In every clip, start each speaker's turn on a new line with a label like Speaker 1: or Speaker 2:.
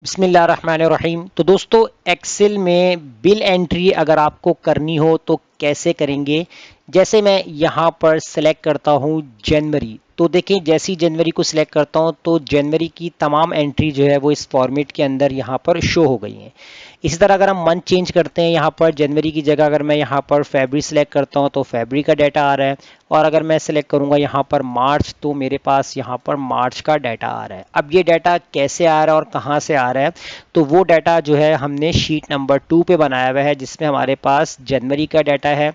Speaker 1: बिस्मिल्लाहिर्रहमानिर्रहीम। तो दोस्तों, एक्सेल में बिल एंट्री अगर आपको करनी हो तो कैसे करेंगे। जैसे मैं यहाँ पर सिलेक्ट करता हूँ जनवरी, तो देखिए जैसी जनवरी को सिलेक्ट करता हूँ तो जनवरी की तमाम एंट्री जो है वो इस फॉर्मेट के अंदर यहाँ पर शो हो गई हैं। इसी तरह अगर हम मंथ चेंज करते हैं, यहाँ पर जनवरी की जगह अगर मैं यहाँ पर फरवरी सिलेक्ट करता हूँ तो फरवरी का डाटा आ रहा है, और अगर मैं सिलेक्ट करूँगा यहाँ पर मार्च तो मेरे पास यहाँ पर मार्च का डाटा आ रहा है। अब ये डाटा कैसे आ रहा है और कहाँ से आ रहा है, तो वो डाटा जो है हमने शीट नंबर 2 पे बनाया हुआ है, जिसमें हमारे पास जनवरी का डाटा है,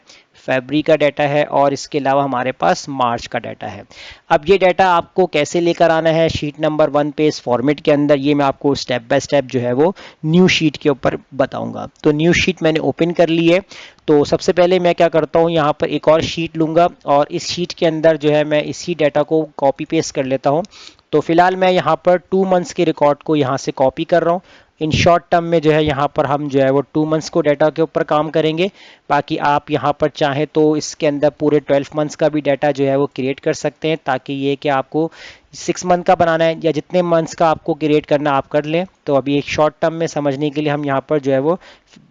Speaker 1: फरवरी का डाटा है और इसके अलावा हमारे पास मार्च का डाटा है। अब ये डाटा आपको कैसे लेकर आना है शीट नंबर 1 पे इस फॉर्मेट के अंदर, ये मैं आपको स्टेप बाय स्टेप जो है वो न्यू शीट के ऊपर बताऊंगा। तो न्यू शीट मैंने ओपन कर ली है। तो सबसे पहले मैं क्या करता हूँ, यहाँ पर एक और शीट लूँगा और इस शीट के अंदर जो है मैं इसी डाटा को कॉपी पेस्ट कर लेता हूँ। तो फिलहाल मैं यहाँ पर 2 मंथ्स के रिकॉर्ड को यहाँ से कॉपी कर रहा हूँ। इन शॉर्ट टर्म में जो है यहाँ पर हम जो है वो 2 मंथ्स को डाटा के ऊपर काम करेंगे। बाकी आप यहाँ पर चाहें तो इसके अंदर पूरे 12 मंथ्स का भी डाटा जो है वो क्रिएट कर सकते हैं, ताकि ये कि आपको 6 मंथ का बनाना है या जितने मंथ्स का आपको क्रिएट करना आप कर लें। तो अभी एक शॉर्ट टर्म में समझने के लिए हम यहाँ पर जो है वो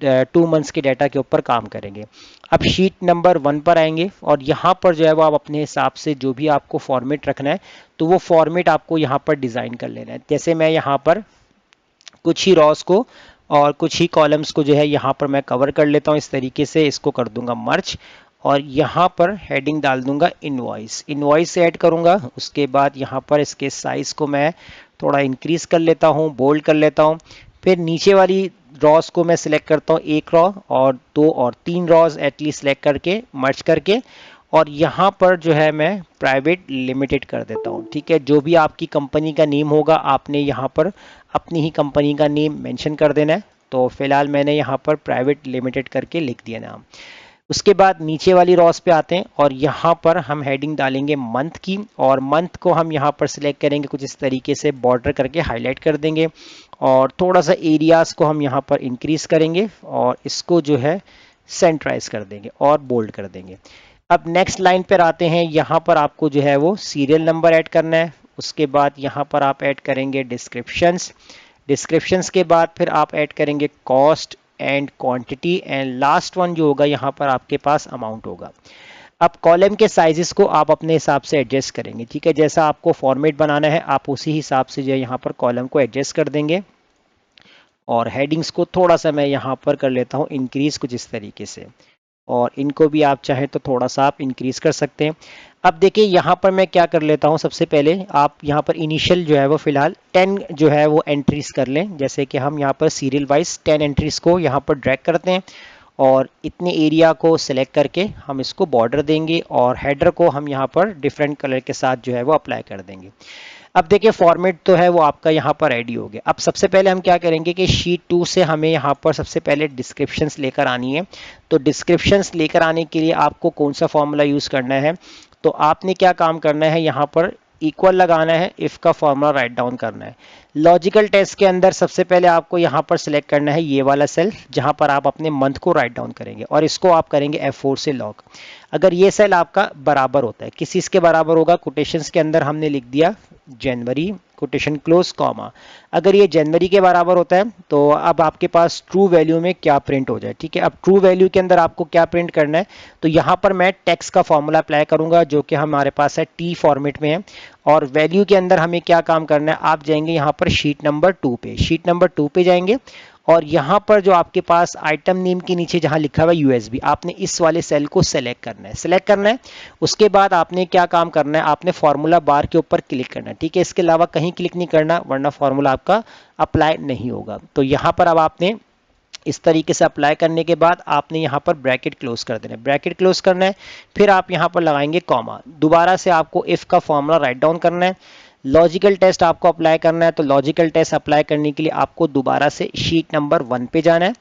Speaker 1: 2 मंथ्स के डाटा के ऊपर काम करेंगे। अब शीट नंबर 1 पर आएंगे और यहाँ पर जो है वो आप अपने हिसाब से जो भी आपको फॉर्मेट रखना है तो वो फॉर्मेट आपको यहाँ पर डिज़ाइन कर लेना है। जैसे मैं यहाँ पर कुछ ही रॉस को और कुछ ही कॉलम्स को जो है यहाँ पर मैं कवर कर लेता हूँ। इस तरीके से इसको कर दूंगा मर्ज और यहाँ पर हेडिंग डाल दूंगा इनवॉइस। इनवॉइस से ऐड करूंगा, उसके बाद यहाँ पर इसके साइज को मैं थोड़ा इंक्रीज कर लेता हूँ, बोल्ड कर लेता हूँ। फिर नीचे वाली रॉस को मैं सिलेक्ट करता हूँ, एक रॉ और 2 और 3 रॉस एटलीस्ट सिलेक्ट करके मर्ज करके, और यहाँ पर जो है मैं प्राइवेट लिमिटेड कर देता हूँ। ठीक है, जो भी आपकी कंपनी का नेम होगा आपने यहाँ पर अपनी ही कंपनी का नेम मेंशन कर देना है। तो फिलहाल मैंने यहाँ पर प्राइवेट लिमिटेड करके लिख दिया नाम। उसके बाद नीचे वाली रॉस पे आते हैं और यहाँ पर हम हेडिंग डालेंगे मंथ की, और मंथ को हम यहाँ पर सिलेक्ट करेंगे, कुछ इस तरीके से बॉर्डर करके हाईलाइट कर देंगे और थोड़ा सा एरियाज को हम यहाँ पर इंक्रीज करेंगे और इसको जो है सेंट्राइज कर देंगे और बोल्ड कर देंगे। अब नेक्स्ट लाइन पर आते हैं, यहाँ पर आपको जो है वो सीरियल नंबर ऐड करना है। उसके बाद यहाँ पर आप ऐड करेंगे डिस्क्रिप्शंस। डिस्क्रिप्शंस के बाद फिर आप ऐड करेंगे cost and quantity, and last one जो होगा यहाँ पर आपके पास अमाउंट होगा। अब कॉलम के साइजेस को आप अपने हिसाब से एडजस्ट करेंगे। ठीक है, जैसा आपको फॉर्मेट बनाना है आप उसी हिसाब से जो है यहाँ पर कॉलम को एडजस्ट कर देंगे। और हेडिंग्स को थोड़ा सा मैं यहाँ पर कर लेता हूँ इंक्रीज कुछ इस तरीके से, और इनको भी आप चाहें तो थोड़ा सा आप इंक्रीज कर सकते हैं। अब देखिए यहाँ पर मैं क्या कर लेता हूँ, सबसे पहले आप यहाँ पर इनिशियल जो है वो फिलहाल 10 जो है वो एंट्रीज कर लें। जैसे कि हम यहाँ पर सीरियल वाइज 10 एंट्रीज को यहाँ पर ड्रैग करते हैं और इतने एरिया को सिलेक्ट करके हम इसको बॉर्डर देंगे और हेडर को हम यहाँ पर डिफरेंट कलर के साथ जो है वो अप्लाई कर देंगे। अब देखिए फॉर्मेट तो है वो आपका यहाँ पर रेडी हो गया। अब सबसे पहले हम क्या करेंगे कि शीट 2 से हमें यहाँ पर सबसे पहले डिस्क्रिप्शंस लेकर आनी है। तो डिस्क्रिप्शंस लेकर आने के लिए आपको कौन सा फॉर्मूला यूज़ करना है, तो आपने क्या काम करना है, यहाँ पर इक्वल लगाना है, इफ़ का फॉर्मूला राइट डाउन करना है। लॉजिकल टेस्ट के अंदर सबसे पहले आपको यहाँ पर सिलेक्ट करना है ये वाला सेल जहाँ पर आप अपने मंथ को राइट डाउन करेंगे, और इसको आप करेंगे F4 से लॉक। अगर ये सेल आपका बराबर होता है, किस चीज़ के बराबर होगा, कोटेशंस के अंदर हमने लिख दिया जनवरी कोटेशन क्लोज कॉमा। अगर ये जनवरी के बराबर होता है तो अब आपके पास ट्रू वैल्यू में क्या प्रिंट हो जाए। ठीक है, अब ट्रू वैल्यू के अंदर आपको क्या प्रिंट करना है, तो यहाँ पर मैं टेक्स्ट का फॉर्मूला अप्लाई करूंगा जो कि हमारे पास है टी फॉर्मेट में है। और वैल्यू के अंदर हमें क्या काम करना है, आप जाएंगे यहाँ पर शीट नंबर 2 पे, शीट नंबर 2 पे जाएंगे और यहाँ पर जो आपके पास आइटम नेम के नीचे जहाँ लिखा हुआ है यूएसबी, आपने इस वाले सेल को सेलेक्ट करना है, सेलेक्ट करना है। उसके बाद आपने क्या काम करना है, आपने फॉर्मूला बार के ऊपर क्लिक करना है। ठीक है, इसके अलावा कहीं क्लिक नहीं करना वरना फॉर्मूला आपका अप्लाई नहीं होगा। तो यहाँ पर अब आपने इस तरीके से अप्लाई करने के बाद आपने यहाँ पर ब्रैकेट क्लोज कर देना है, ब्रैकेट क्लोज करना है। फिर आप यहाँ पर लगाएंगे कॉमा, दोबारा से आपको इफ का फॉर्मूला राइट डाउन करना है। लॉजिकल टेस्ट आपको अप्लाई करना है, तो लॉजिकल टेस्ट अप्लाई करने के लिए आपको दोबारा से शीट नंबर 1 पे जाना है,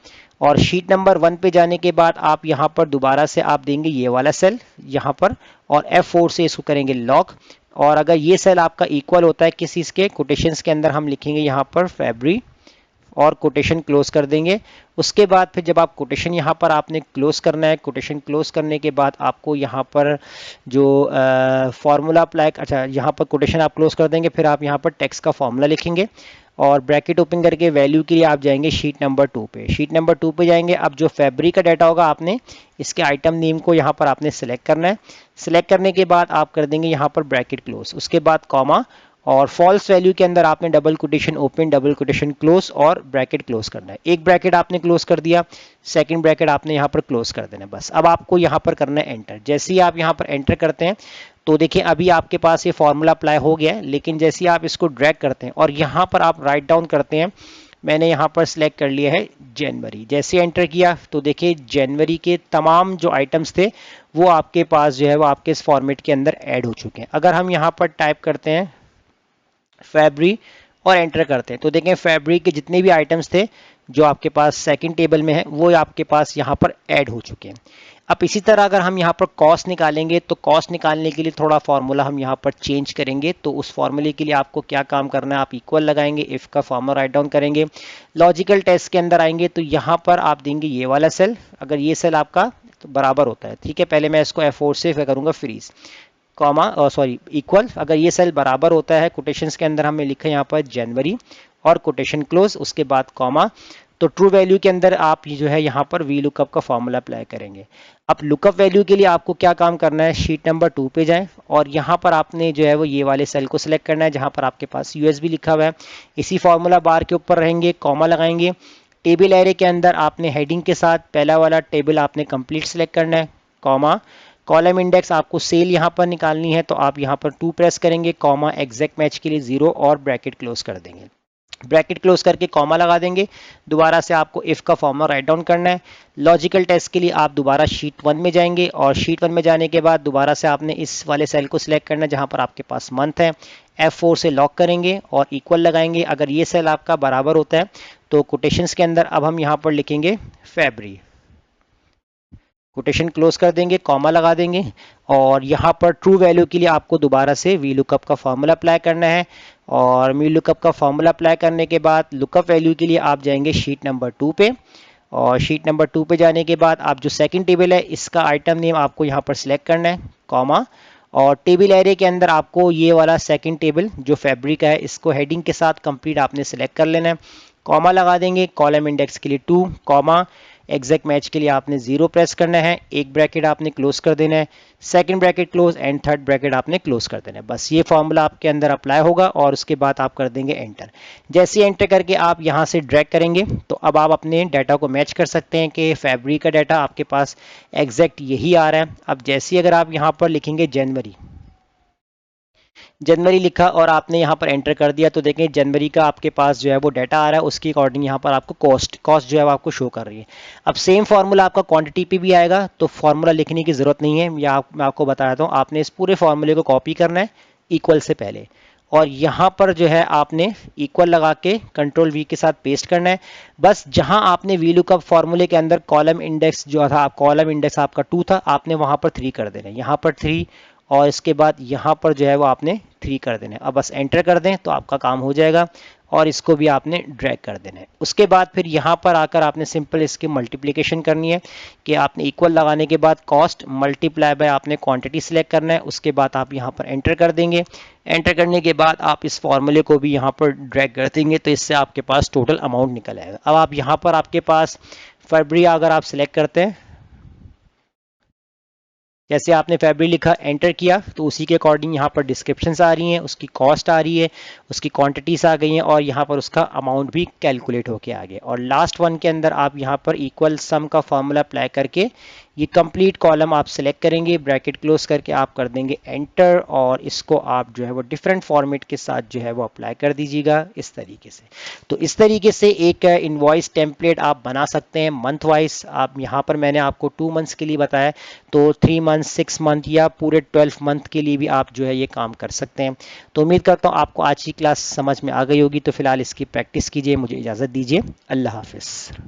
Speaker 1: और शीट नंबर 1 पे जाने के बाद आप यहाँ पर दोबारा से आप देंगे ये वाला सेल यहाँ पर, और F4 से इसको करेंगे लॉक। और अगर ये सेल आपका इक्वल होता है किसी इसके कोटेशंस के अंदर, हम लिखेंगे यहाँ पर फरवरी और कोटेशन क्लोज कर देंगे। उसके बाद फिर जब आप कोटेशन यहाँ पर आपने क्लोज करना है, कोटेशन क्लोज करने के बाद आपको यहाँ पर जो फार्मूला अप्लाई, अच्छा यहाँ पर कोटेशन आप क्लोज कर देंगे, फिर आप यहाँ पर टेक्स्ट का फार्मूला लिखेंगे। और ब्रैकेट ओपन करके वैल्यू के लिए आप जाएंगे शीट नंबर 2 पे। शीट नंबर 2 पे जाएंगे, अब जो फैब्रिक का डाटा होगा आपने इसके आइटम नेम को यहाँ पर आपने सेलेक्ट करना है। सेलेक्ट करने के बाद आप कर देंगे यहाँ पर ब्रैकेट क्लोज, उसके बाद कॉमा, और फॉल्स वैल्यू के अंदर आपने double quotation open, double quotation close और ब्रैकेट क्लोज करना है। एक ब्रैकेट आपने क्लोज कर दिया, सेकंड ब्रैकेट आपने यहाँ पर क्लोज कर देना है। बस अब आपको यहाँ पर करना है एंटर। जैसे ही आप यहाँ पर एंटर करते हैं तो देखिए अभी आपके पास ये फॉर्मूला अप्लाई हो गया है, लेकिन जैसे ही आप इसको ड्रैग करते हैं और यहाँ पर आप राइट डाउन करते हैं, मैंने यहाँ पर सिलेक्ट कर लिया है जनवरी। जैसे एंटर किया तो देखिए जनवरी के तमाम जो आइटम्स थे वो आपके पास जो है वो आपके इस फॉर्मेट के अंदर ऐड हो चुके हैं। अगर हम यहाँ पर टाइप करते हैं फैब्रिक और एंटर करते हैं तो देखें फैब्रिक के जितने भी आइटम्स थे जो आपके पास सेकंड टेबल में है वो आपके पास यहाँ पर ऐड हो चुके हैं। अब इसी तरह अगर हम यहाँ पर कॉस्ट निकालेंगे तो कॉस्ट निकालने के लिए थोड़ा फॉर्मूला हम यहाँ पर चेंज करेंगे। तो उस फॉर्मूले के लिए आपको क्या काम करना है, आप इक्वल लगाएंगे, इफ का फॉर्मूला राइट डाउन करेंगे, लॉजिकल टेस्ट के अंदर आएंगे तो यहाँ पर आप देंगे ये वाला सेल, अगर ये सेल आपका तो बराबर होता है, ठीक है। पहले मैं इसको F4 से करूँगा फ्रीज, कॉमा सॉरी इक्वल, अगर ये सेल बराबर होता है, कोटेशंस के अंदर हमने लिखा है यहाँ पर जनवरी और कोटेशन क्लोज, उसके बाद कॉमा, तो ट्रू वैल्यू के अंदर आप जो है यहाँ पर वी लुकअप का फॉर्मूला अप्लाई करेंगे। अब लुकअप वैल्यू के लिए आपको क्या काम करना है, शीट नंबर 2 पे जाएं और यहाँ पर आपने जो है वो ये वाले सेल को सिलेक्ट करना है जहाँ पर आपके पास यूएसबी लिखा हुआ है। इसी फॉर्मूला बार के ऊपर रहेंगे, कॉमा लगाएंगे, टेबल एरे के अंदर आपने हेडिंग के साथ पहला वाला टेबल आपने कंप्लीट सेलेक्ट करना है, कॉमा, कॉलम इंडेक्स आपको सेल यहाँ पर निकालनी है तो आप यहाँ पर 2 प्रेस करेंगे, कॉमा, एग्जैक्ट मैच के लिए 0 और ब्रैकेट क्लोज कर देंगे। ब्रैकेट क्लोज करके कॉमा लगा देंगे। दोबारा से आपको इफ का फॉर्मूला राइट डाउन करना है। लॉजिकल टेस्ट के लिए आप दोबारा शीट 1 में जाएंगे और शीट 1 में जाने के बाद दोबारा से आपने इस वाले सेल को सिलेक्ट करना है जहां पर आपके पास मंथ है, F4 से लॉक करेंगे और इक्वल लगाएंगे। अगर ये सेल आपका बराबर होता है तो कोटेशंस के अंदर अब हम यहाँ पर लिखेंगे फैब्रिक, कोटेशन क्लोज कर देंगे, कॉमा लगा देंगे और यहाँ पर ट्रू वैल्यू के लिए आपको दोबारा से वी लुकअप का फॉर्मूला अप्लाई करना है। और वी लुकअप का फॉर्मूला अप्लाई करने के बाद लुकअप वैल्यू के लिए आप जाएंगे शीट नंबर 2 पे और शीट नंबर 2 पे जाने के बाद आप जो सेकंड टेबल है इसका आइटम नेम आपको यहाँ पर सिलेक्ट करना है, कॉमा, और टेबल एरे के अंदर आपको ये वाला सेकंड टेबल जो फैब्रिक है इसको हेडिंग के साथ कंप्लीट आपने सेलेक्ट कर लेना है, कॉमा लगा देंगे, कॉलम इंडेक्स के लिए 2, कॉमा, एग्जैक्ट मैच के लिए आपने 0 प्रेस करना है, एक ब्रैकेट आपने क्लोज कर देना है, second bracket close and third bracket आपने क्लोज कर देना है। बस ये फॉर्मूला आपके अंदर अप्लाई होगा और उसके बाद आप कर देंगे एंटर। जैसे ही एंटर करके आप यहाँ से ड्रैग करेंगे तो अब आप अपने डाटा को मैच कर सकते हैं कि फैब्रिक का डाटा आपके पास एग्जैक्ट यही आ रहा है। अब जैसे ही अगर आप यहाँ पर लिखेंगे जनवरी लिखा और आपने यहाँ पर एंटर कर दिया तो देखें जनवरी का आपके पास जो है वो डाटा आ रहा है, उसकी अकॉर्डिंग यहाँ पर आपको कॉस्ट जो है वो आपको शो कर रही है। अब सेम फार्मूला आपका क्वांटिटी पे भी आएगा तो फार्मूला लिखने की ज़रूरत नहीं है, या मैं आपको बता देता हूँ, आपने इस पूरे फार्मूले को कॉपी करना है इक्वल से पहले और यहाँ पर जो है आपने इक्वल लगा के कंट्रोल वी के साथ पेस्ट करना है। बस जहाँ आपने वी लुकअप फार्मूले के अंदर कॉलम इंडेक्स जो था, कॉलम इंडेक्स आपका 2 था, आपने वहाँ पर 3 कर देना है, यहाँ पर 3 और इसके बाद यहाँ पर जो है वो आपने 3 कर देना है। अब बस एंटर कर दें तो आपका काम हो जाएगा और इसको भी आपने ड्रैग कर देना है। उसके बाद फिर यहाँ पर आकर आपने सिंपल इसकी मल्टीप्लिकेशन करनी है कि आपने इक्वल लगाने के बाद कॉस्ट मल्टीप्लाई बाय आपने क्वांटिटी सिलेक्ट करना है, उसके बाद आप यहाँ पर एंटर कर देंगे। एंटर करने के बाद आप इस फॉर्मूले को भी यहाँ पर ड्रैग कर देंगे तो इससे आपके पास टोटल अमाउंट निकल आएगा। अब आप यहाँ पर आपके पास फरवरी अगर आप सिलेक्ट करते हैं, जैसे आपने फैब्रिक लिखा एंटर किया तो उसी के अकॉर्डिंग यहाँ पर डिस्क्रिप्शंस आ रही हैं, उसकी कॉस्ट आ रही है, उसकी क्वांटिटीज आ गई हैं और यहाँ पर उसका अमाउंट भी कैलकुलेट होके आ गया। और लास्ट वन के अंदर आप यहाँ पर इक्वल सम का फॉर्मूला अप्लाई करके ये कंप्लीट कॉलम आप सेलेक्ट करेंगे, ब्रैकेट क्लोज करके आप कर देंगे एंटर और इसको आप जो है वो डिफरेंट फॉर्मेट के साथ जो है वो अप्लाई कर दीजिएगा इस तरीके से। तो इस तरीके से एक इनवॉइस टेम्पलेट आप बना सकते हैं मंथ वाइज। आप यहाँ पर मैंने आपको 2 मंथ्स के लिए बताया तो 3 मंथ, 6 मंथ या पूरे 12 मंथ के लिए भी आप जो है ये काम कर सकते हैं। तो उम्मीद करता हूँ आपको आज की क्लास समझ में आ गई होगी। तो फिलहाल इसकी प्रैक्टिस कीजिए, मुझे इजाज़त दीजिए, अल्लाह हाफिज़।